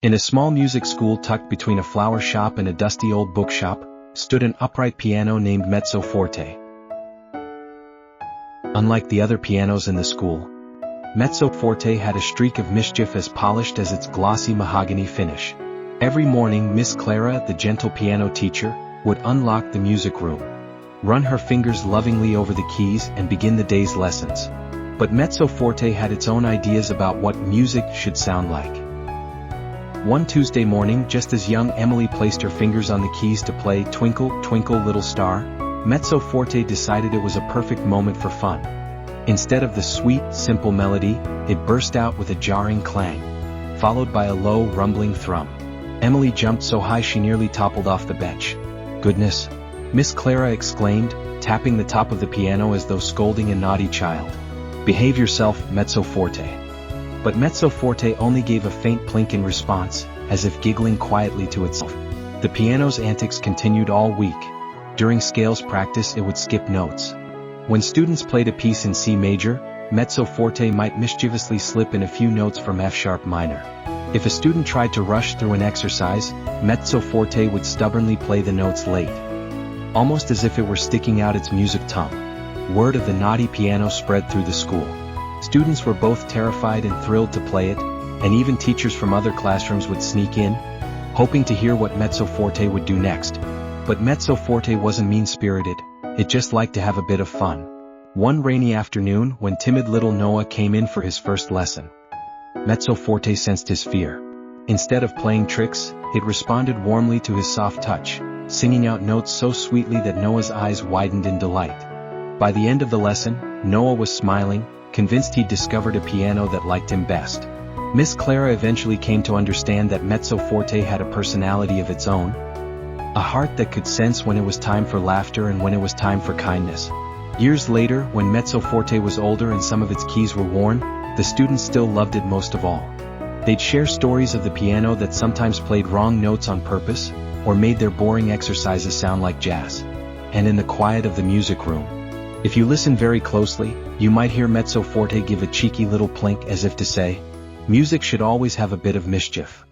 In a small music school tucked between a flower shop and a dusty old bookshop, stood an upright piano named Mezzo Forte. Unlike the other pianos in the school, Mezzo Forte had a streak of mischief as polished as its glossy mahogany finish. Every morning Miss Clara, the gentle piano teacher, would unlock the music room, run her fingers lovingly over the keys and begin the day's lessons. But Mezzo Forte had its own ideas about what music should sound like. One Tuesday morning, just as young Emily placed her fingers on the keys to play Twinkle, Twinkle, Little Star, Mezzo Forte decided it was a perfect moment for fun. Instead of the sweet, simple melody, it burst out with a jarring clang, followed by a low, rumbling thrum. Emily jumped so high she nearly toppled off the bench. "Goodness!" Miss Clara exclaimed, tapping the top of the piano as though scolding a naughty child. "Behave yourself, Mezzo Forte." But Mezzo Forte only gave a faint plink in response, as if giggling quietly to itself. The piano's antics continued all week. During scales practice it would skip notes. When students played a piece in C major, Mezzo Forte might mischievously slip in a few notes from F sharp minor. If a student tried to rush through an exercise, Mezzo Forte would stubbornly play the notes late, almost as if it were sticking out its music tongue. Word of the naughty piano spread through the school. Students were both terrified and thrilled to play it, and even teachers from other classrooms would sneak in, hoping to hear what Mezzo Forte would do next. But Mezzo Forte wasn't mean-spirited, it just liked to have a bit of fun. One rainy afternoon, when timid little Noah came in for his first lesson, Mezzo Forte sensed his fear. Instead of playing tricks, it responded warmly to his soft touch, singing out notes so sweetly that Noah's eyes widened in delight. By the end of the lesson, Noah was smiling, convinced he'd discovered a piano that liked him best. Miss Clara eventually came to understand that Mezzo Forte had a personality of its own, a heart that could sense when it was time for laughter and when it was time for kindness. Years later, when Mezzo Forte was older and some of its keys were worn, the students still loved it most of all. They'd share stories of the piano that sometimes played wrong notes on purpose, or made their boring exercises sound like jazz. And in the quiet of the music room, if you listen very closely, you might hear Mezzo Forte give a cheeky little plink as if to say, "Music should always have a bit of mischief."